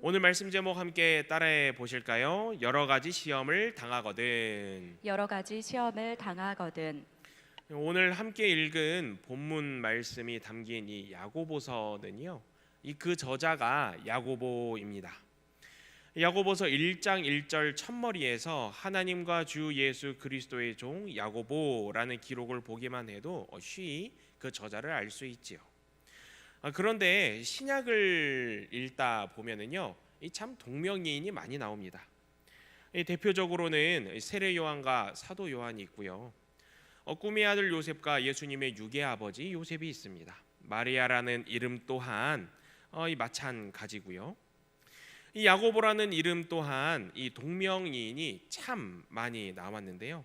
오늘 말씀 제목 함께 따라해 보실까요? 여러 가지 시험을 당하거든. 여러 가지 시험을 당하거든. 오늘 함께 읽은 본문 말씀이 담긴 이 야고보서는요. 이 그 저자가 야고보입니다. 야고보서 1장 1절 첫머리에서 하나님과 주 예수 그리스도의 종 야고보라는 기록을 보기만 해도 쉬이 그 저자를 알 수 있지요. 그런데 신약을 읽다 보면은요, 이 참 동명이인이 많이 나옵니다. 이 대표적으로는 세례 요한과 사도 요한이 있고요. 꿈의 아들 요셉과 예수님의 유괴 아버지 요셉이 있습니다. 마리아라는 이름 또한 이 마찬가지고요. 이 야고보라는 이름 또한 이 동명이인이 참 많이 나왔는데요.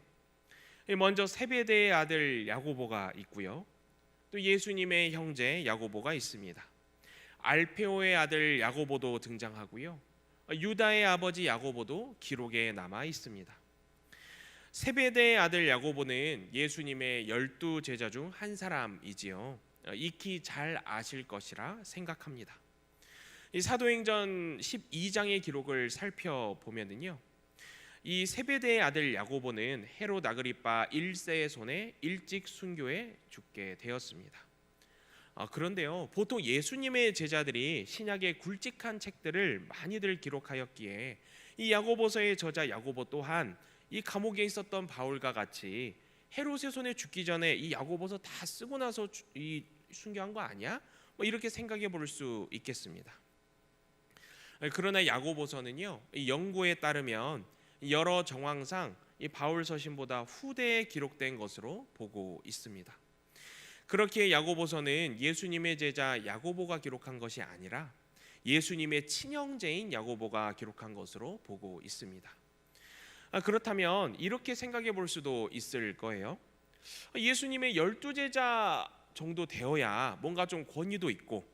먼저 세베대의 아들 야고보가 있고요. 또 예수님의 형제 야고보가 있습니다. 알페오의 아들 야고보도 등장하고요. 유다의 아버지 야고보도 기록에 남아 있습니다. 세베대의 아들 야고보는 예수님의 12 제자 중 한 사람이지요. 익히 잘 아실 것이라 생각합니다. 이 사도행전 12장의 기록을 살펴보면은요. 이 세베대의 아들 야고보는 헤롯 아그리파 1세의 손에 일찍 순교해 죽게 되었습니다. 그런데요, 보통 예수님의 제자들이 신약의 굵직한 책들을 많이들 기록하였기에 이 야고보서의 저자 야고보 또한 이 감옥에 있었던 바울과 같이 헤롯의 손에 죽기 전에 이 야고보서 다 쓰고 나서 이 순교한 거 아니야? 이렇게 생각해 볼 수 있겠습니다. 그러나 야고보서는요, 이 연구에 따르면 여러 정황상 이 바울 서신보다 후대에 기록된 것으로 보고 있습니다. 그렇게 야고보서는 예수님의 제자 야고보가 기록한 것이 아니라 예수님의 친형제인 야고보가 기록한 것으로 보고 있습니다. 그렇다면 이렇게 생각해 볼 수도 있을 거예요. 예수님의 12 제자 정도 되어야 뭔가 좀 권위도 있고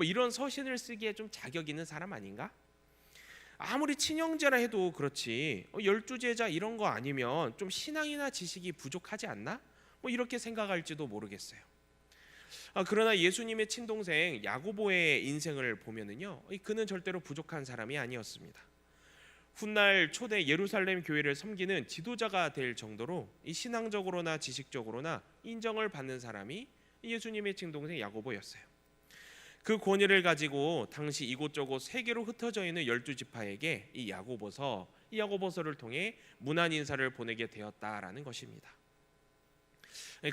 이런 서신을 쓰기에 좀 자격 있는 사람 아닌가? 아무리 친형제라 해도 그렇지 12 제자 이런 거 아니면 좀 신앙이나 지식이 부족하지 않나? 이렇게 생각할지도 모르겠어요. 그러나 예수님의 친동생 야고보의 인생을 보면은요, 그는 절대로 부족한 사람이 아니었습니다. 훗날 초대 예루살렘 교회를 섬기는 지도자가 될 정도로 이 신앙적으로나 지식적으로나 인정을 받는 사람이 예수님의 친동생 야고보였어요. 그 권위를 가지고 당시 이곳저곳 세계로 흩어져 있는 12지파에게 이 야고보서를 통해 문안 인사를 보내게 되었다라는 것입니다.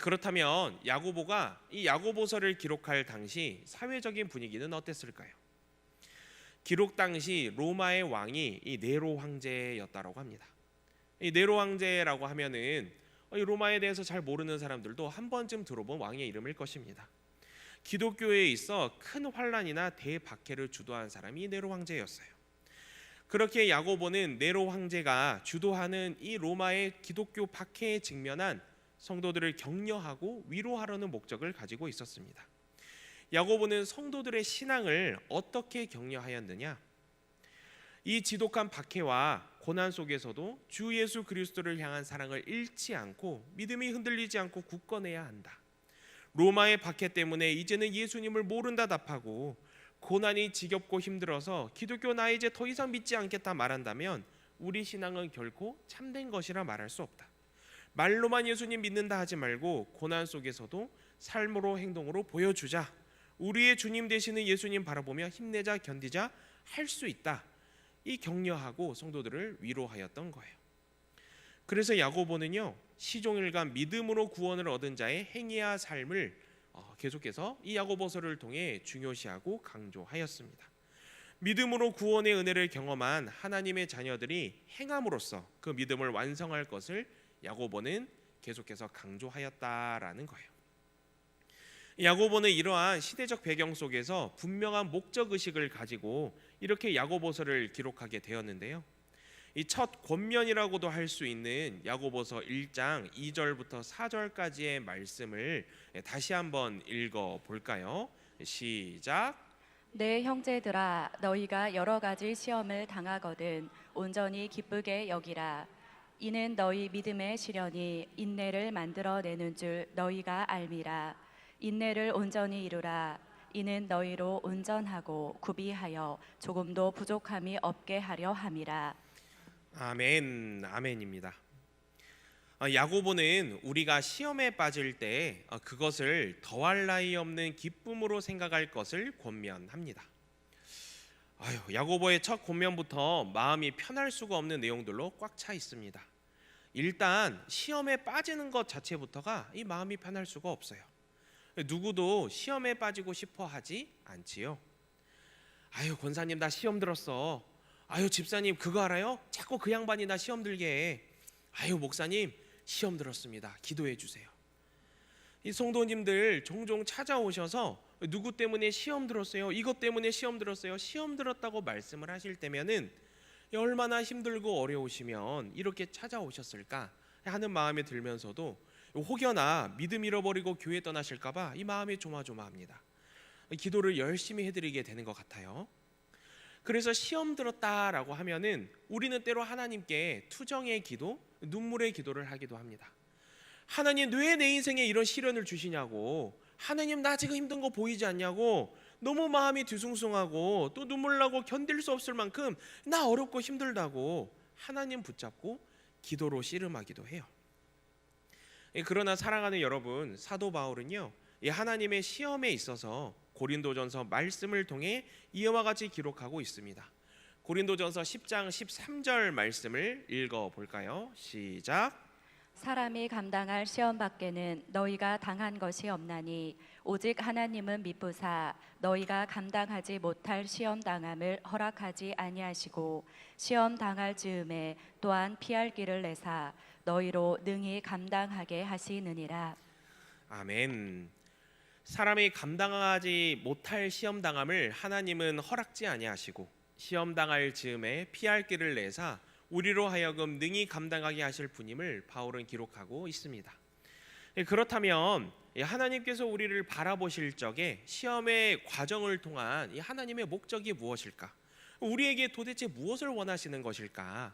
그렇다면 야고보가 이 야고보서를 기록할 당시 사회적인 분위기는 어땠을까요? 기록 당시 로마의 왕이 이 네로 황제였다고 합니다. 이 네로 황제라고 하면은 이 로마에 대해서 잘 모르는 사람들도 한 번쯤 들어본 왕의 이름일 것입니다. 기독교에 있어 큰 환란이나 대박해를 주도한 사람이 네로 황제였어요. 그렇게 야고보는 네로 황제가 주도하는 이 로마의 기독교 박해에 직면한 성도들을 격려하고 위로하려는 목적을 가지고 있었습니다. 야고보는 성도들의 신앙을 어떻게 격려하였느냐? 이 지독한 박해와 고난 속에서도 주 예수 그리스도를 향한 사랑을 잃지 않고 믿음이 흔들리지 않고 굳건해야 한다. 로마의 박해 때문에 이제는 예수님을 모른다 답하고 고난이 지겹고 힘들어서 기독교 나 이제 더 이상 믿지 않겠다 말한다면 우리 신앙은 결코 참된 것이라 말할 수 없다. 말로만 예수님 믿는다 하지 말고 고난 속에서도 삶으로 행동으로 보여주자. 우리의 주님 되시는 예수님 바라보며 힘내자 견디자 할 수 있다. 이 격려하고 성도들을 위로하였던 거예요. 그래서 야고보는요, 시종일관 믿음으로 구원을 얻은 자의 행해야 삶을 계속해서 이 야고보서를 통해 중요시하고 강조하였습니다. 믿음으로 구원의 은혜를 경험한 하나님의 자녀들이 행함으로써 그 믿음을 완성할 것을 야고보는 계속해서 강조하였다라는 거예요. 야고보는 이러한 시대적 배경 속에서 분명한 목적 의식을 가지고 이렇게 야고보서를 기록하게 되었는데요. 이 첫 권면이라고도 할 수 있는 야고보서 1장 2절부터 4절까지의 말씀을 다시 한번 읽어 볼까요? 시작. 내 형제들아, 너희가 여러 가지 시험을 당하거든 온전히 기쁘게 여기라. 이는 너희 믿음의 시련이 인내를 만들어내는 줄 너희가 알미라. 인내를 온전히 이루라. 이는 너희로 온전하고 구비하여 조금도 부족함이 없게 하려 함이라. 아멘, 아멘입니다. 야고보는 우리가 시험에 빠질 때 그것을 더할 나위 없는 기쁨으로 생각할 것을 권면합니다. 야고보의 첫 권면부터 마음이 편할 수가 없는 내용들로 꽉 차 있습니다. 일단 시험에 빠지는 것 자체부터가 이 마음이 편할 수가 없어요. 누구도 시험에 빠지고 싶어 하지 않지요. 권사님 나 시험 들었어. 집사님 그거 알아요? 자꾸 그 양반이 나 시험 들게 해. 목사님 시험 들었습니다. 기도해 주세요. 이 성도님들 종종 찾아오셔서 누구 때문에 시험 들었어요? 이것 때문에 시험 들었어요. 시험 들었다고 말씀을 하실 때면은 얼마나 힘들고 어려우시면 이렇게 찾아오셨을까 하는 마음이 들면서도 혹여나 믿음 잃어버리고 교회 떠나실까 봐 이 마음이 조마조마합니다. 기도를 열심히 해드리게 되는 것 같아요. 그래서 시험 들었다라고 하면은 우리는 때로 하나님께 투정의 기도, 눈물의 기도를 하기도 합니다. 하나님 왜 내 인생에 이런 시련을 주시냐고, 하나님 나 지금 힘든 거 보이지 않냐고, 너무 마음이 뒤숭숭하고 또 눈물 나고 견딜 수 없을 만큼 나 어렵고 힘들다고 하나님 붙잡고 기도로 씨름하기도 해요. 그러나 사랑하는 여러분, 사도 바울은요 이 하나님의 시험에 있어서 고린도전서 말씀을 통해 이와 같이 기록하고 있습니다. 고린도전서 10장 13절 말씀을 읽어볼까요? 시작. 사람이 감당할 시험 밖에는 너희가 당한 것이 없나니 오직 하나님은 미쁘사 너희가 감당하지 못할 시험 당함을 허락하지 아니하시고 시험 당할 즈음에 또한 피할 길을 내사 너희로 능히 감당하게 하시느니라. 아멘. 사람이 감당하지 못할 시험 당함을 하나님은 허락지 아니하시고 시험 당할 즈음에 피할 길을 내사 우리로 하여금 능히 감당하게 하실 분임을 바울은 기록하고 있습니다. 그렇다면 하나님께서 우리를 바라보실 적에 시험의 과정을 통한 이 하나님의 목적이 무엇일까? 우리에게 도대체 무엇을 원하시는 것일까?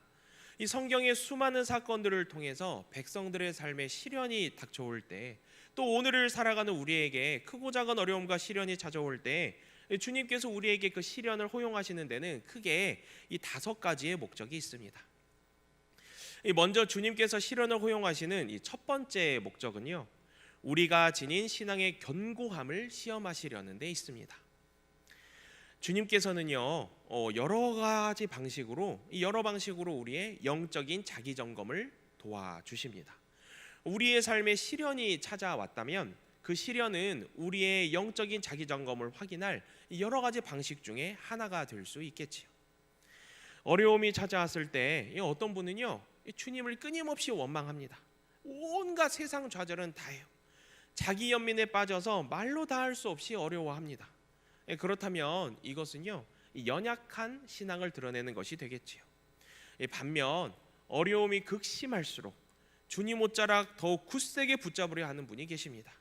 이 성경의 수많은 사건들을 통해서 백성들의 삶에 시련이 닥쳐올 때, 또 오늘을 살아가는 우리에게 크고 작은 어려움과 시련이 찾아올 때 주님께서 우리에게 그 시련을 허용하시는 데는 크게 이 5가지의 목적이 있습니다. 먼저 주님께서 시련을 허용하시는 이 첫 번째 목적은요, 우리가 지닌 신앙의 견고함을 시험하시려는 데 있습니다. 주님께서는요 여러 가지 방식으로 우리의 영적인 자기 점검을 도와주십니다. 우리의 삶에 시련이 찾아왔다면 그 시련은 우리의 영적인 자기 점검을 확인할 여러 가지 방식 중에 하나가 될 수 있겠지요. 어려움이 찾아왔을 때 어떤 분은요 주님을 끊임없이 원망합니다. 온갖 세상 좌절은 다해요. 자기 연민에 빠져서 말로 다 할 수 없이 어려워합니다. 그렇다면 이것은요 연약한 신앙을 드러내는 것이 되겠지요. 반면 어려움이 극심할수록 주님 옷자락 더욱 굳세게 붙잡으려 하는 분이 계십니다.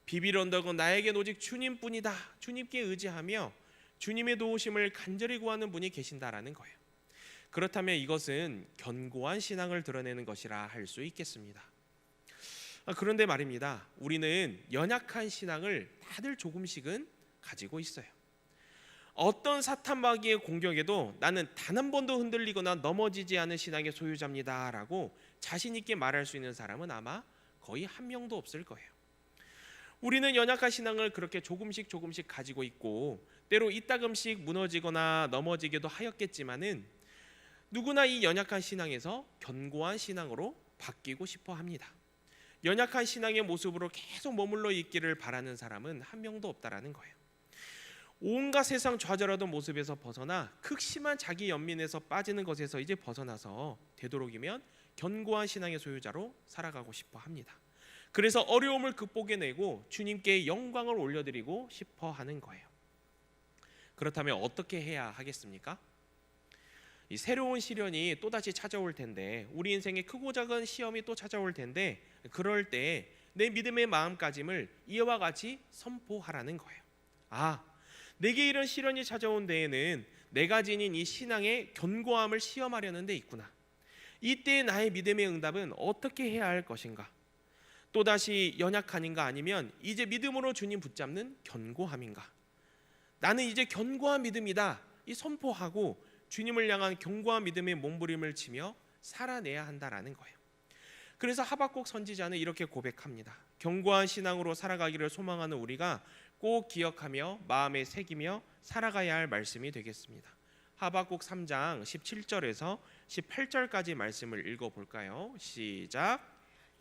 비빌언덕은 나에겐 오직 주님뿐이다. 주님께 의지하며 주님의 도우심을 간절히 구하는 분이 계신다라는 거예요. 그렇다면 이것은 견고한 신앙을 드러내는 것이라 할 수 있겠습니다. 그런데 말입니다. 우리는 연약한 신앙을 다들 조금씩은 가지고 있어요. 어떤 사탄마귀의 공격에도 나는 단 한 번도 흔들리거나 넘어지지 않은 신앙의 소유자입니다 라고 자신 있게 말할 수 있는 사람은 아마 거의 한 명도 없을 거예요. 우리는 연약한 신앙을 그렇게 조금씩 가지고 있고 때로 이따금씩 무너지거나 넘어지기도 하였겠지만은 누구나 이 연약한 신앙에서 견고한 신앙으로 바뀌고 싶어 합니다. 연약한 신앙의 모습으로 계속 머물러 있기를 바라는 사람은 한 명도 없다라는 거예요. 온갖 세상 좌절하던 모습에서 벗어나 극심한 자기 연민에서 빠지는 것에서 이제 벗어나서 되도록이면 견고한 신앙의 소유자로 살아가고 싶어 합니다. 그래서 어려움을 극복해내고 주님께 영광을 올려드리고 싶어 하는 거예요. 그렇다면 어떻게 해야 하겠습니까? 이 새로운 시련이 또다시 찾아올 텐데, 우리 인생에 크고 작은 시험이 또 찾아올 텐데, 그럴 때 내 믿음의 마음가짐을 이와 같이 선포하라는 거예요. 내게 이런 시련이 찾아온 데에는 내가 지닌 이 신앙의 견고함을 시험하려는 데 있구나. 이때 나의 믿음의 응답은 어떻게 해야 할 것인가? 또다시 연약함인가 아니면 이제 믿음으로 주님 붙잡는 견고함인가? 나는 이제 견고한 믿음이다 이 선포하고 주님을 향한 견고한 믿음의 몸부림을 치며 살아내야 한다라는 거예요. 그래서 하박국 선지자는 이렇게 고백합니다. 견고한 신앙으로 살아가기를 소망하는 우리가 꼭 기억하며 마음에 새기며 살아가야 할 말씀이 되겠습니다. 하박국 3장 17절에서 18절까지 말씀을 읽어볼까요? 시작.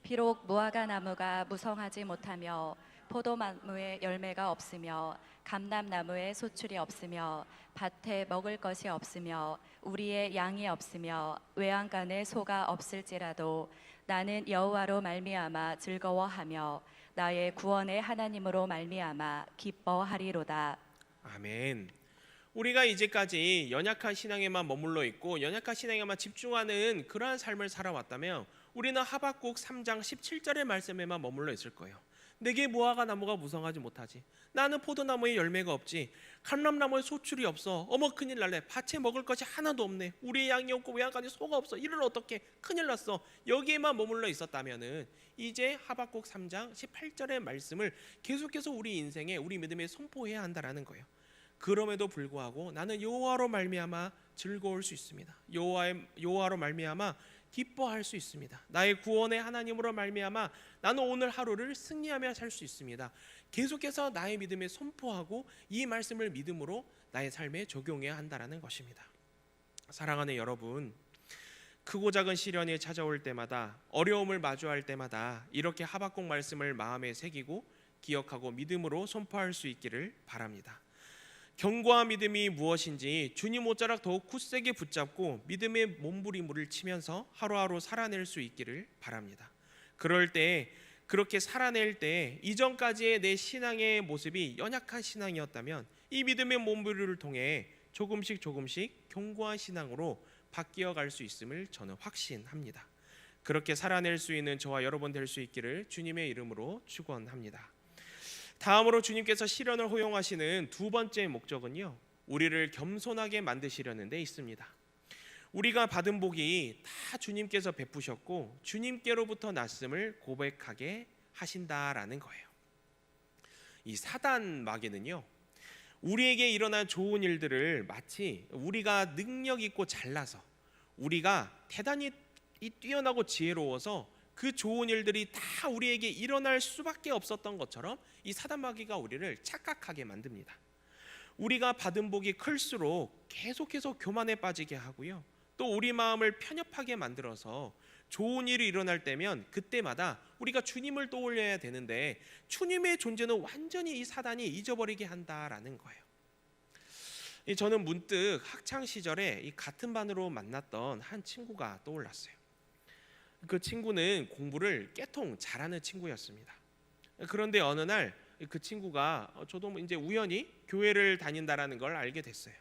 비록 무화과 나무가 무성하지 못하며 포도나무에 열매가 없으며 감람나무에 소출이 없으며 밭에 먹을 것이 없으며 우리의 양이 없으며 외양간에 소가 없을지라도 나는 여호와로 말미암아 즐거워하며 나의 구원의 하나님으로 말미암아 기뻐하리로다. 아멘. 우리가 이제까지 연약한 신앙에만 머물러 있고 연약한 신앙에만 집중하는 그러한 삶을 살아왔다면 우리는 하박국 3장 17절의 말씀에만 머물러 있을 거예요. 내게 무화과 나무가 무성하지 못하지. 나는 포도나무에 열매가 없지. 감람나무에 소출이 없어. 어머 큰일 날래. 밭에 먹을 것이 하나도 없네. 우리의 양이 없고 외양간에 소가 없어. 이를 어떻게? 큰일 났어. 여기에만 머물러 있었다면은 이제 하박국 3장 18절의 말씀을 계속해서 우리 인생에 우리 믿음에 선포해야 한다라는 거예요. 그럼에도 불구하고 나는 여호와로 말미암아 즐거울 수 있습니다. 여호와로 말미암아 기뻐할 수 있습니다. 나의 구원의 하나님으로 말미암아 나는 오늘 하루를 승리하며 살 수 있습니다. 계속해서 나의 믿음에 선포하고 이 말씀을 믿음으로 나의 삶에 적용해야 한다라는 것입니다. 사랑하는 여러분, 크고 작은 시련이 찾아올 때마다 어려움을 마주할 때마다 이렇게 하박국 말씀을 마음에 새기고 기억하고 믿음으로 선포할 수 있기를 바랍니다. 견고한 믿음이 무엇인지 주님 옷자락 더욱 굳세게 붙잡고 믿음의 몸부림을 치면서 하루하루 살아낼 수 있기를 바랍니다. 그럴 때 그렇게 살아낼 때 이전까지의 내 신앙의 모습이 연약한 신앙이었다면 이 믿음의 몸부림을 통해 조금씩 견고한 신앙으로 바뀌어 갈 수 있음을 저는 확신합니다. 그렇게 살아낼 수 있는 저와 여러분 될 수 있기를 주님의 이름으로 축원합니다. 다음으로 주님께서 시련을 허용하시는 두 번째 목적은요, 우리를 겸손하게 만드시려는 데 있습니다. 우리가 받은 복이 다 주님께서 베푸셨고 주님께로부터 났음을 고백하게 하신다라는 거예요. 이 사단 마귀는요, 우리에게 일어난 좋은 일들을 마치 우리가 능력 있고 잘나서 우리가 대단히 뛰어나고 지혜로워서 그 좋은 일들이 다 우리에게 일어날 수밖에 없었던 것처럼 이 사단 마귀가 우리를 착각하게 만듭니다. 우리가 받은 복이 클수록 계속해서 교만에 빠지게 하고요, 또 우리 마음을 편협하게 만들어서 좋은 일이 일어날 때면 그때마다 우리가 주님을 떠올려야 되는데 주님의 존재는 완전히 이 사단이 잊어버리게 한다라는 거예요. 저는 문득 학창 시절에 이 같은 반으로 만났던 한 친구가 떠올랐어요. 그 친구는 공부를 깨통 잘하는 친구였습니다. 그런데 어느 날 그 친구가 저도 이제 우연히 교회를 다닌다라는 걸 알게 됐어요.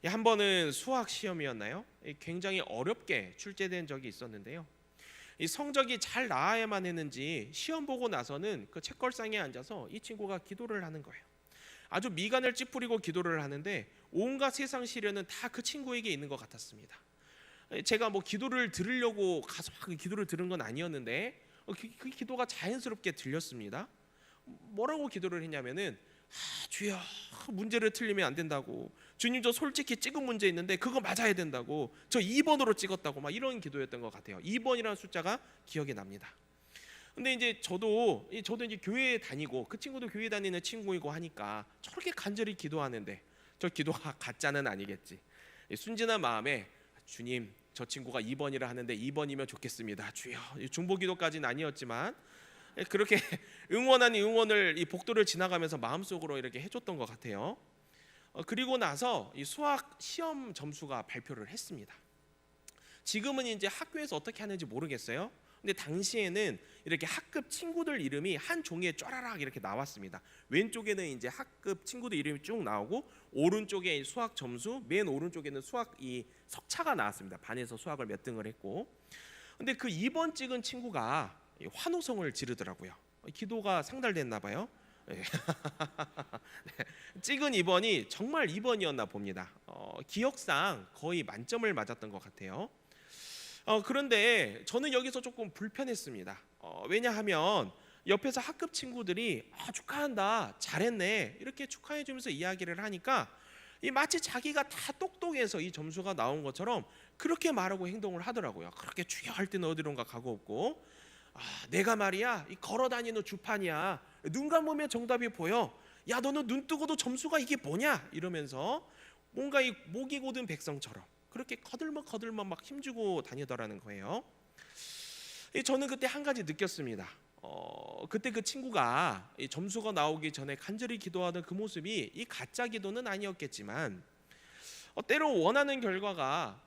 한 번은 수학 시험이었나요? 굉장히 어렵게 출제된 적이 있었는데요. 이 성적이 잘 나와야만 했는지 시험 보고 나서는 그 책걸상에 앉아서 이 친구가 기도를 하는 거예요. 아주 미간을 찌푸리고 기도를 하는데 온갖 세상 시련은 다 그 친구에게 있는 것 같았습니다. 제가 뭐 기도를 들으려고 가서 막 기도를 들은 건 아니었는데 그 기도가 자연스럽게 들렸습니다. 뭐라고 기도를 했냐면은 주여, 문제를 틀리면 안 된다고. 주님, 저 솔직히 찍은 문제 있는데 그거 맞아야 된다고. 저 2번으로 찍었다고. 막 이런 기도였던 것 같아요. 2번이라는 숫자가 기억이 납니다. 근데 이제 저도 이제 교회에 다니고 그 친구도 교회 다니는 친구이고 하니까 저렇게 간절히 기도하는데 저 기도가 가짜는 아니겠지. 순진한 마음에 주님, 저 친구가 2번이라 하는데 2번이면 좋겠습니다. 주여. 중보기도까지는 아니었지만 그렇게 응원을 이 복도를 지나가면서 마음속으로 이렇게 해줬던 것 같아요. 그리고 나서 이 수학 시험 점수가 발표를 했습니다. 지금은 이제 학교에서 어떻게 하는지 모르겠어요. 근데 당시에는 이렇게 학급 친구들 이름이 한 종이에 쫘라락 이렇게 나왔습니다. 왼쪽에는 이제 학급 친구들 이름이 쭉 나오고 오른쪽에 수학 점수, 맨 오른쪽에는 수학 이 석차가 나왔습니다. 반에서 수학을 몇 등을 했고. 근데 그 2번 찍은 친구가 환호성을 지르더라고요. 기도가 상달됐나 봐요. 네. 찍은 2번이 정말 2번이었나 봅니다. 기억상 거의 만점을 맞았던 것 같아요. 그런데 저는 여기서 조금 불편했습니다. 왜냐하면 옆에서 학급 친구들이 축하한다, 잘했네 이렇게 축하해 주면서 이야기를 하니까 이 마치 자기가 다 똑똑해서 이 점수가 나온 것처럼 그렇게 말하고 행동을 하더라고요. 그렇게 주여 할 때는 어디론가 가고 없고, 내가 말이야 이 걸어다니는 주판이야, 눈 감으면 정답이 보여, 야 너는 눈 뜨고도 점수가 이게 뭐냐 이러면서 뭔가 이 목이 고든 백성처럼 그렇게 거들먹 막 힘주고 다니더라는 거예요. 저는 그때 한 가지 느꼈습니다. 그때 그 친구가 이 점수가 나오기 전에 간절히 기도하던 그 모습이 이 가짜 기도는 아니었겠지만, 때로 원하는 결과가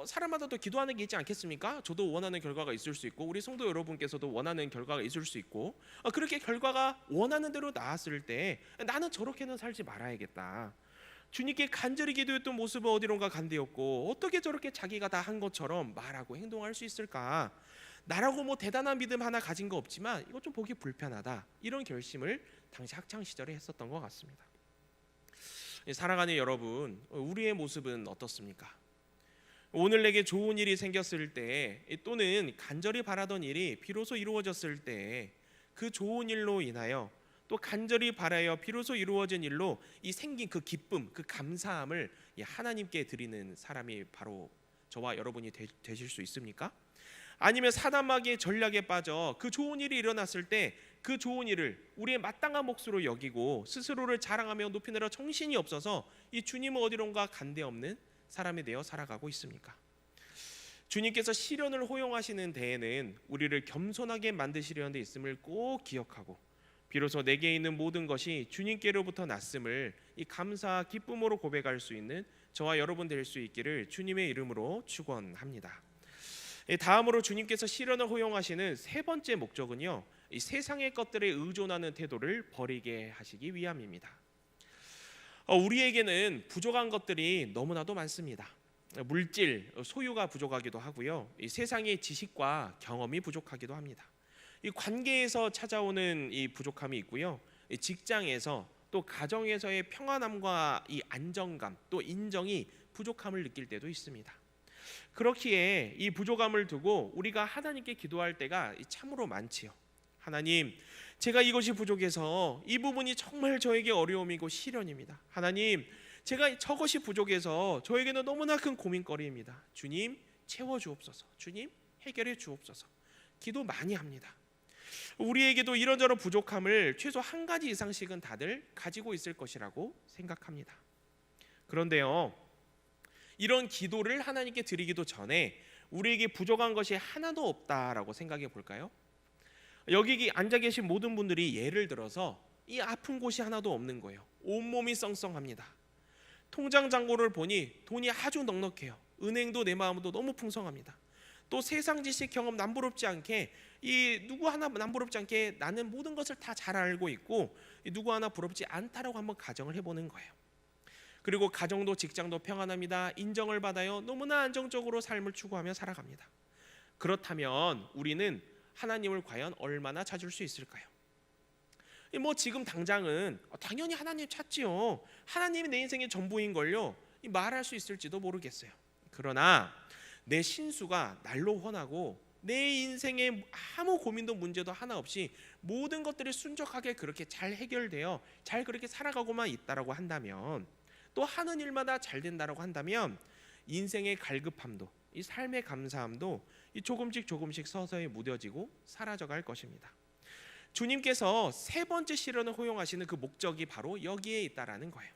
사람마다 또 기도하는 게 있지 않겠습니까? 저도 원하는 결과가 있을 수 있고 우리 성도 여러분께서도 원하는 결과가 있을 수 있고, 그렇게 결과가 원하는 대로 나왔을 때 나는 저렇게는 살지 말아야겠다, 주님께 간절히 기도했던 모습은 어디론가 간대었고 어떻게 저렇게 자기가 다 한 것처럼 말하고 행동할 수 있을까, 나라고 뭐 대단한 믿음 하나 가진 거 없지만 이거 좀 보기 불편하다, 이런 결심을 당시 학창 시절에 했었던 것 같습니다. 사랑하는 여러분, 우리의 모습은 어떻습니까? 오늘 내게 좋은 일이 생겼을 때, 또는 간절히 바라던 일이 비로소 이루어졌을 때, 그 좋은 일로 인하여 또 간절히 바라여 비로소 이루어진 일로 이 생긴 그 기쁨, 그 감사함을 하나님께 드리는 사람이 바로 저와 여러분이 되실 수 있습니까? 아니면 사단마귀의 전략에 빠져 그 좋은 일이 일어났을 때 그 좋은 일을 우리의 마땅한 몫으로 여기고 스스로를 자랑하며 높이느라 정신이 없어서 이 주님은 어디론가 간데 없는 사람이 되어 살아가고 있습니까? 주님께서 시련을 허용하시는 데에는 우리를 겸손하게 만드시려는 데 있음을 꼭 기억하고, 비로소 내게 있는 모든 것이 주님께로부터 났음을 이 감사 기쁨으로 고백할 수 있는 저와 여러분 될 수 있기를 주님의 이름으로 축원합니다. 다음으로 주님께서 시련을 허용하시는 세 번째 목적은요, 이 세상의 것들에 의존하는 태도를 버리게 하시기 위함입니다. 우리에게는 부족한 것들이 너무나도 많습니다. 물질, 소유가 부족하기도 하고요, 이 세상의 지식과 경험이 부족하기도 합니다. 이 관계에서 찾아오는 이 부족함이 있고요, 이 직장에서 또 가정에서의 평안함과 이 안정감 또 인정이 부족함을 느낄 때도 있습니다. 그렇기에 이 부족함을 두고 우리가 하나님께 기도할 때가 참으로 많지요. 하나님, 제가 이것이 부족해서 이 부분이 정말 저에게 어려움이고 시련입니다. 하나님, 제가 저것이 부족해서 저에게는 너무나 큰 고민거리입니다. 주님, 채워주옵소서. 주님, 해결해 주옵소서. 기도 많이 합니다. 우리에게도 이런저런 부족함을 최소 한 가지 이상씩은 다들 가지고 있을 것이라고 생각합니다. 그런데요, 이런 기도를 하나님께 드리기도 전에 우리에게 부족한 것이 하나도 없다라고 생각해 볼까요? 여기 앉아 계신 모든 분들이 예를 들어서 이 아픈 곳이 하나도 없는 거예요. 온몸이 썽썽합니다. 통장 잔고를 보니 돈이 아주 넉넉해요. 은행도 내 마음도 너무 풍성합니다. 또 세상 지식 경험 남부럽지 않게 이 누구 하나 남부럽지 않게 나는 모든 것을 다 잘 알고 있고 누구 하나 부럽지 않다라고 한번 가정을 해보는 거예요. 그리고 가정도 직장도 평안합니다. 인정을 받아요. 너무나 안정적으로 삶을 추구하며 살아갑니다. 그렇다면 우리는 하나님을 과연 얼마나 찾을 수 있을까요? 뭐 지금 당장은 당연히 하나님 찾지요. 하나님이 내 인생의 전부인걸요. 말할 수 있을지도 모르겠어요. 그러나 내 신수가 날로 헌하고 내 인생에 아무 고민도 문제도 하나 없이 모든 것들이 순적하게 그렇게 잘 해결되어 잘 그렇게 살아가고만 있다라고 한다면, 또 하는 일마다 잘 된다라고 한다면 인생의 갈급함도 이 삶의 감사함도 이 조금씩 서서히 무뎌지고 사라져갈 것입니다. 주님께서 세 번째 시련을 허용하시는 그 목적이 바로 여기에 있다라는 거예요.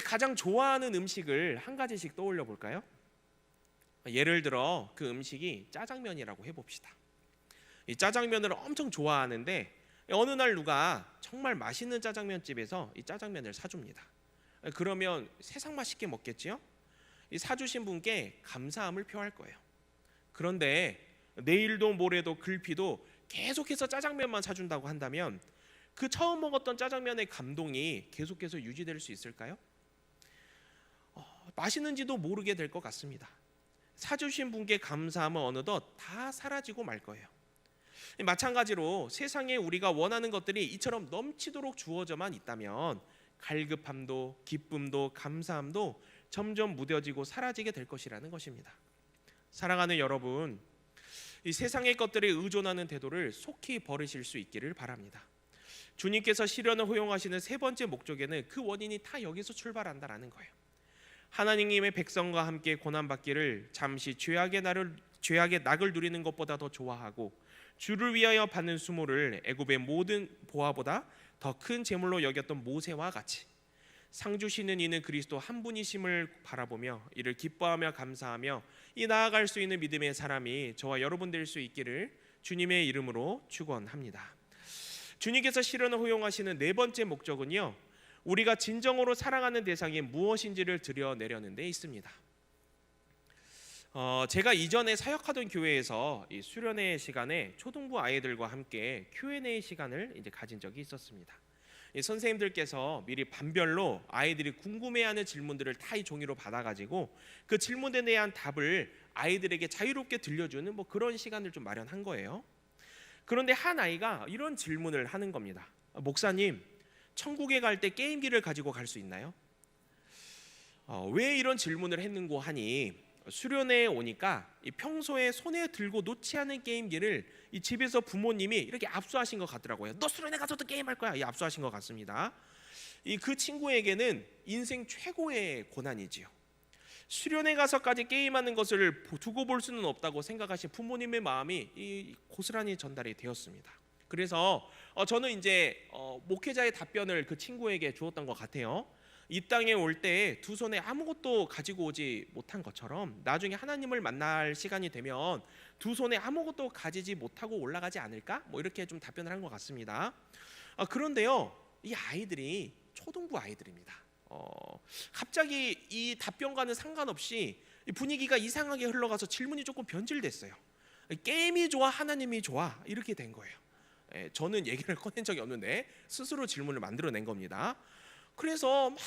가장 좋아하는 음식을 한 가지씩 떠올려 볼까요? 예를 들어 그 음식이 짜장면이라고 해봅시다. 이 짜장면을 엄청 좋아하는데 어느 날 누가 정말 맛있는 짜장면집에서 이 짜장면을 사줍니다. 그러면 세상 맛있게 먹겠지요? 이 사주신 분께 감사함을 표할 거예요. 그런데 내일도 모레도 글피도 계속해서 짜장면만 사준다고 한다면 그 처음 먹었던 짜장면의 감동이 계속해서 유지될 수 있을까요? 맛있는지도 모르게 될 것 같습니다. 사주신 분께 감사함은 어느덧 다 사라지고 말 거예요. 마찬가지로 세상에 우리가 원하는 것들이 이처럼 넘치도록 주어져만 있다면 갈급함도 기쁨도 감사함도 점점 무뎌지고 사라지게 될 것이라는 것입니다. 사랑하는 여러분, 이 세상의 것들에 의존하는 태도를 속히 버리실 수 있기를 바랍니다. 주님께서 시련을 허용하시는 세 번째 목적에는 그 원인이 다 여기서 출발한다라는 거예요. 하나님의 백성과 함께 고난받기를 잠시 죄악의 낙을 누리는 것보다 더 좋아하고 주를 위하여 받는 수모를 애굽의 모든 보화보다 더 큰 재물로 여겼던 모세와 같이 상 주시는 이는 그리스도 한 분이심을 바라보며 이를 기뻐하며 감사하며 이 나아갈 수 있는 믿음의 사람이 저와 여러분 될 수 있기를 주님의 이름으로 축원합니다. 주님께서 시련을 허용하시는 네 번째 목적은요, 우리가 진정으로 사랑하는 대상이 무엇인지를 드러내려는 데 있습니다. 제가 이전에 사역하던 교회에서 이 수련회 시간에 초등부 아이들과 함께 Q&A 시간을 이제 가진 적이 있었습니다. 이 선생님들께서 미리 반별로 아이들이 궁금해하는 질문들을 다 이 종이로 받아가지고 그 질문에 대한 답을 아이들에게 자유롭게 들려주는 뭐 그런 시간을 좀 마련한 거예요. 그런데 한 아이가 이런 질문을 하는 겁니다. 목사님, 천국에 갈 때 게임기를 가지고 갈 수 있나요? 왜 이런 질문을 했는고 하니 수련회에 오니까 평소에 손에 들고 놓지 않은 게임기를 이 집에서 부모님이 이렇게 압수하신 것 같더라고요. 너 수련회 가서도 게임할 거야. 이 압수하신 것 같습니다. 그 친구에게는 인생 최고의 고난이지요. 수련회 가서까지 게임하는 것을 두고 볼 수는 없다고 생각하신 부모님의 마음이 고스란히 전달이 되었습니다. 그래서 저는 이제 목회자의 답변을 그 친구에게 주었던 것 같아요. 이 땅에 올 때 두 손에 아무것도 가지고 오지 못한 것처럼 나중에 하나님을 만날 시간이 되면 두 손에 아무것도 가지지 못하고 올라가지 않을까? 뭐 이렇게 좀 답변을 한 것 같습니다. 그런데요, 이 아이들이 초등부 아이들입니다. 갑자기 이 답변과는 상관없이 분위기가 이상하게 흘러가서 질문이 조금 변질됐어요. 게임이 좋아, 하나님이 좋아, 이렇게 된 거예요. 저는 얘기를 꺼낸 적이 없는데 스스로 질문을 만들어낸 겁니다. 그래서 막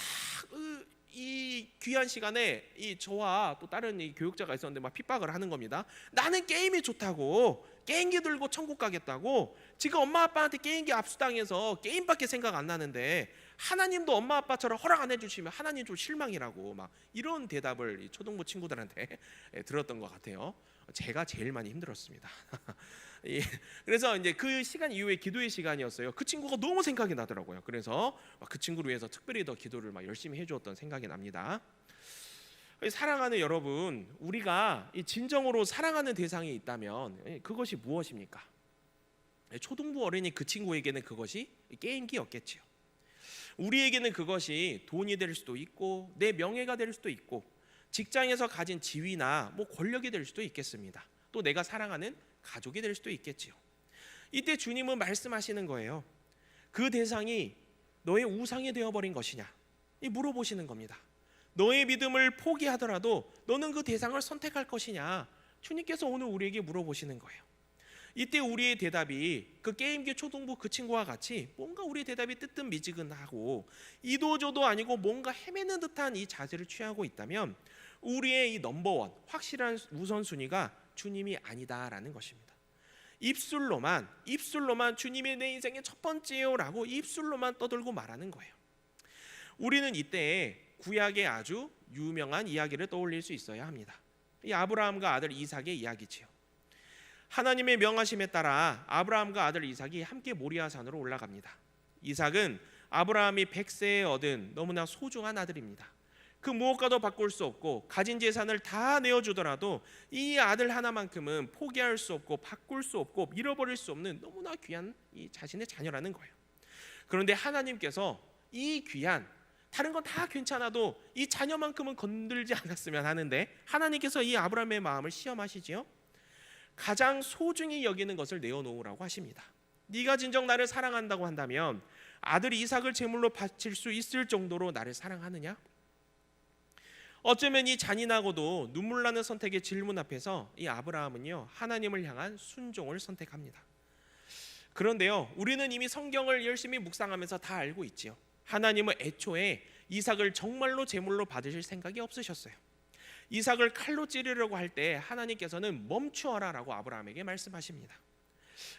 이 귀한 시간에 저와 또 다른 교육자가 있었는데 막 핍박을 하는 겁니다. 나는 게임이 좋다고, 게임기 들고 천국 가겠다고, 지금 엄마 아빠한테 게임기 압수당해서 게임밖에 생각 안 나는데 하나님도 엄마 아빠처럼 허락 안 해주시면 하나님 좀 실망이라고, 막 이런 대답을 이 초등부 친구들한테 들었던 것 같아요. 제가 제일 많이 힘들었습니다. 그래서 이제 그 시간 이후에 기도의 시간이었어요. 그 친구가 너무 생각이 나더라고요. 그래서 그 친구를 위해서 특별히 더 기도를 막 열심히 해주었던 생각이 납니다. 사랑하는 여러분, 우리가 진정으로 사랑하는 대상이 있다면 그것이 무엇입니까? 초등부 어린이 그 친구에게는 그것이 게임기였겠지요. 우리에게는 그것이 돈이 될 수도 있고 내 명예가 될 수도 있고 직장에서 가진 지위나 뭐 권력이 될 수도 있겠습니다. 또 내가 사랑하는 가족이 될 수도 있겠지요. 이때 주님은 말씀하시는 거예요. 그 대상이 너의 우상이 되어버린 것이냐, 물어보시는 겁니다. 너의 믿음을 포기하더라도 너는 그 대상을 선택할 것이냐, 주님께서 오늘 우리에게 물어보시는 거예요. 이때 우리의 대답이 그 게임기 초등부 그 친구와 같이 뭔가 우리의 대답이 뜨뜻미지근하고 이도저도 아니고 뭔가 헤매는 듯한 이 자세를 취하고 있다면 우리의 이 넘버원, 확실한 우선순위가 주님이 아니다라는 것입니다. 입술로만 주님이 내 인생의 첫 번째요라고 입술로만 떠들고 말하는 거예요. 우리는 이때 구약의 아주 유명한 이야기를 떠올릴 수 있어야 합니다. 이 아브라함과 아들 이삭의 이야기지요. 하나님의 명하심에 따라 아브라함과 아들 이삭이 함께 모리아 산으로 올라갑니다. 이삭은 아브라함이 100세에 얻은 너무나 소중한 아들입니다. 그 무엇과도 바꿀 수 없고 가진 재산을 다 내어주더라도 이 아들 하나만큼은 포기할 수 없고 바꿀 수 없고 잃어버릴 수 없는 너무나 귀한 이 자신의 자녀라는 거예요. 그런데 하나님께서 이 귀한, 다른 건 다 괜찮아도 이 자녀만큼은 건들지 않았으면 하는데 하나님께서 이 아브라함의 마음을 시험하시지요. 가장 소중히 여기는 것을 내어놓으라고 하십니다. 네가 진정 나를 사랑한다고 한다면 아들 이삭을 제물로 바칠 수 있을 정도로 나를 사랑하느냐? 어쩌면 이 잔인하고도 눈물 나는 선택의 질문 앞에서 이 아브라함은요, 하나님을 향한 순종을 선택합니다. 그런데요, 우리는 이미 성경을 열심히 묵상하면서 다 알고 있지요. 하나님은 애초에 이삭을 정말로 제물로 받으실 생각이 없으셨어요. 이삭을 칼로 찌르려고 할 때 하나님께서는 멈추어라라고 아브라함에게 말씀하십니다.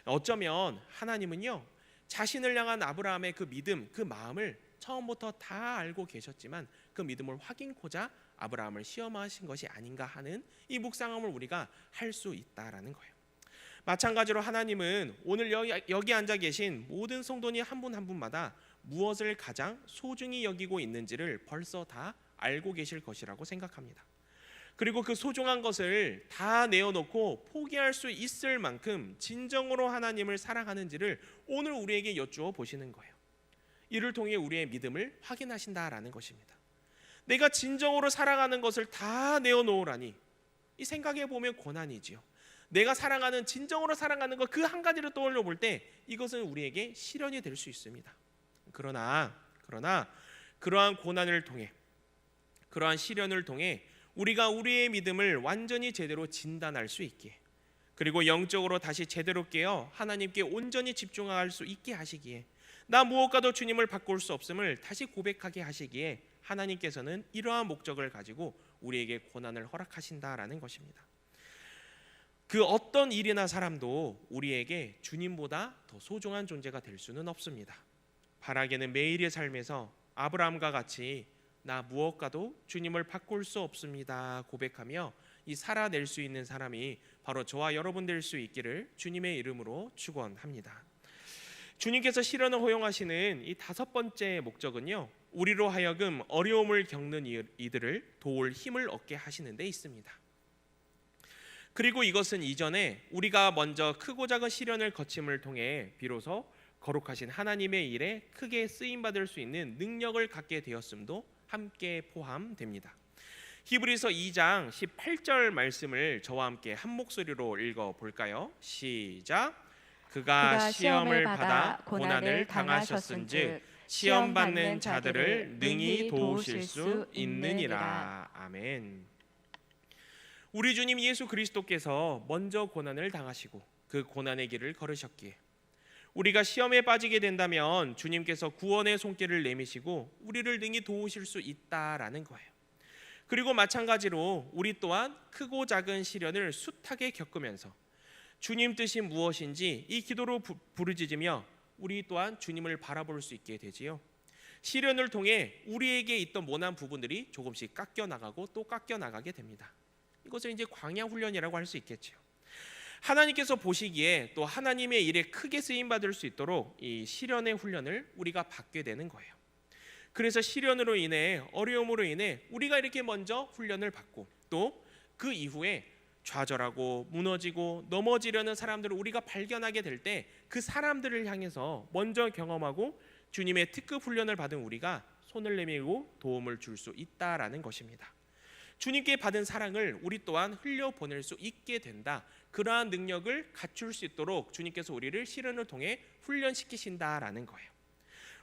어쩌면 하나님은요, 자신을 향한 아브라함의 그 믿음, 그 마음을 처음부터 다 알고 계셨지만 그 믿음을 확인코자 아브라함을 시험하신 것이 아닌가 하는 이 묵상함을 우리가 할 수 있다라는 거예요. 마찬가지로 하나님은 오늘 여기 앉아 계신 모든 성도님 한 분 한 분마다 무엇을 가장 소중히 여기고 있는지를 벌써 다 알고 계실 것이라고 생각합니다. 그리고 그 소중한 것을 다 내어놓고 포기할 수 있을 만큼 진정으로 하나님을 사랑하는지를 오늘 우리에게 여쭈어 보시는 거예요. 이를 통해 우리의 믿음을 확인하신다라는 것입니다. 내가 진정으로 사랑하는 것을 다 내어놓으라니, 이 생각해 보면 고난이지요. 내가 사랑하는, 진정으로 사랑하는 것 그 한 가지를 떠올려 볼 때 이것은 우리에게 시련이 될 수 있습니다. 그러나 그러한 고난을 통해, 그러한 시련을 통해 우리가 우리의 믿음을 완전히 제대로 진단할 수 있기에, 그리고 영적으로 다시 제대로 깨어 하나님께 온전히 집중할 수 있게 하시기에, 나 무엇과도 주님을 바꿀 수 없음을 다시 고백하게 하시기에 하나님께서는 이러한 목적을 가지고 우리에게 고난을 허락하신다라는 것입니다. 그 어떤 일이나 사람도 우리에게 주님보다 더 소중한 존재가 될 수는 없습니다. 바라게는 매일의 삶에서 아브라함과 같이 나 무엇과도 주님을 바꿀 수 없습니다 고백하며 이 살아낼 수 있는 사람이 바로 저와 여러분 될 수 있기를 주님의 이름으로 축원합니다. 주님께서 시련을 허용하시는 이 다섯 번째 목적은요, 우리로 하여금 어려움을 겪는 이들을 도울 힘을 얻게 하시는 데 있습니다. 그리고 이것은 이전에 우리가 먼저 크고 작은 시련을 거침을 통해 비로소 거룩하신 하나님의 일에 크게 쓰임받을 수 있는 능력을 갖게 되었음도 함께 포함됩니다. 히브리서 2장 18절 말씀을 저와 함께 한 목소리로 읽어볼까요? 시작. 그가 시험을 받아 고난을 당하셨은즉 시험 받는 자들을 능히 도우실 수 있느니라. 아멘. 우리 주님 예수 그리스도께서 먼저 고난을 당하시고 그 고난의 길을 걸으셨기에 우리가 시험에 빠지게 된다면 주님께서 구원의 손길을 내미시고 우리를 능히 도우실 수 있다라는 거예요. 그리고 마찬가지로 우리 또한 크고 작은 시련을 숱하게 겪으면서 주님 뜻이 무엇인지 이 기도로 부르짖으며 우리 또한 주님을 바라볼 수 있게 되지요. 시련을 통해 우리에게 있던 모난 부분들이 조금씩 깎여 나가고 또 깎여 나가게 됩니다. 이것을 이제 광야 훈련이라고 할 수 있겠죠. 하나님께서 보시기에 또 하나님의 일에 크게 쓰임 받을 수 있도록 이 시련의 훈련을 우리가 받게 되는 거예요. 그래서 시련으로 인해, 어려움으로 인해 우리가 이렇게 먼저 훈련을 받고 또 그 이후에 좌절하고 무너지고 넘어지려는 사람들을 우리가 발견하게 될 때 그 사람들을 향해서 먼저 경험하고 주님의 특급 훈련을 받은 우리가 손을 내밀고 도움을 줄 수 있다라는 것입니다. 주님께 받은 사랑을 우리 또한 흘려보낼 수 있게 된다. 그러한 능력을 갖출 수 있도록 주님께서 우리를 시련을 통해 훈련시키신다라는 거예요.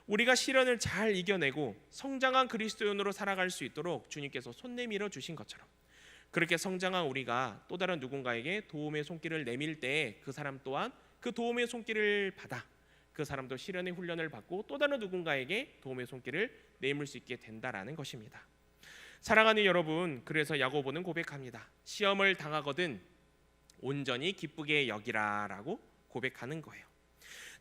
우리가 시련을 잘 이겨내고 성장한 그리스도인으로 살아갈 수 있도록 주님께서 손 내밀어 주신 것처럼 그렇게 성장한 우리가 또 다른 누군가에게 도움의 손길을 내밀 때 그 사람 또한 그 도움의 손길을 받아 그 사람도 시련의 훈련을 받고 또 다른 누군가에게 도움의 손길을 내밀 수 있게 된다라는 것입니다. 사랑하는 여러분, 그래서 야고보는 고백합니다. 시험을 당하거든 온전히 기쁘게 여기라라고 고백하는 거예요.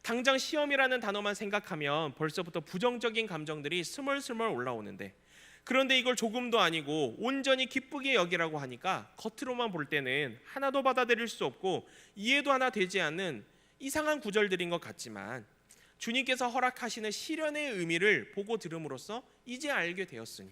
당장 시험이라는 단어만 생각하면 벌써부터 부정적인 감정들이 스멀스멀 올라오는데, 그런데 이걸 조금도 아니고 온전히 기쁘게 여기라고 하니까 겉으로만 볼 때는 하나도 받아들일 수 없고 이해도 하나 되지 않는 이상한 구절들인 것 같지만 주님께서 허락하시는 시련의 의미를 보고 들음으로써 이제 알게 되었으니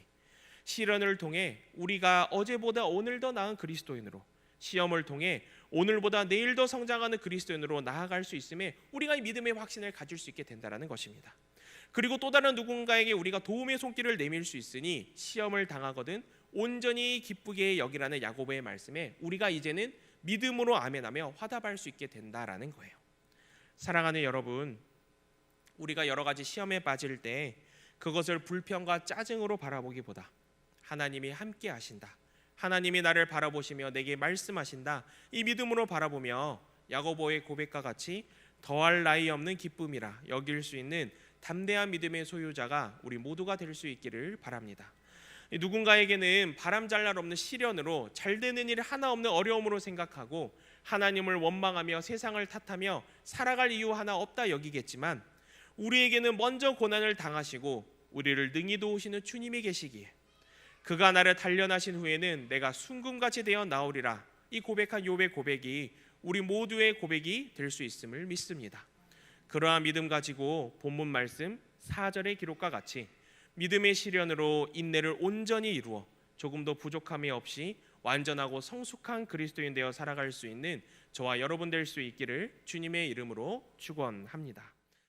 시련을 통해 우리가 어제보다 오늘 더 나은 그리스도인으로, 시험을 통해 오늘보다 내일 더 성장하는 그리스도인으로 나아갈 수 있음에 우리가 이 믿음의 확신을 가질 수 있게 된다는 것입니다. 그리고 또 다른 누군가에게 우리가 도움의 손길을 내밀 수 있으니 시험을 당하거든 온전히 기쁘게 여기라는 야고보의 말씀에 우리가 이제는 믿음으로 아멘하며 화답할 수 있게 된다라는 거예요. 사랑하는 여러분, 우리가 여러 가지 시험에 빠질 때 그것을 불평과 짜증으로 바라보기보다 하나님이 함께 하신다, 하나님이 나를 바라보시며 내게 말씀하신다, 이 믿음으로 바라보며 야고보의 고백과 같이 더할 나위 없는 기쁨이라 여길 수 있는 담대한 믿음의 소유자가 우리 모두가 될 수 있기를 바랍니다. 누군가에게는 바람잘 날 없는 시련으로 잘 되는 일 하나 없는 어려움으로 생각하고 하나님을 원망하며 세상을 탓하며 살아갈 이유 하나 없다 여기겠지만, 우리에게는 먼저 고난을 당하시고 우리를 능히 도우시는 주님이 계시기에 그가 나를 단련하신 후에는 내가 순금같이 되어 나오리라, 이 고백한 욥의 고백이 우리 모두의 고백이 될 수 있음을 믿습니다. 그러한 믿음 가지고 본문 말씀 4절의 기록과 같이 믿음의 시련으로 인내를 온전히 이루어 조금도 부족함이 없이 완전하고 성숙한 그리스도인 되어 살아갈 수 있는 저와 여러분 될 수 있기를 주님의 이름으로 축원합니다.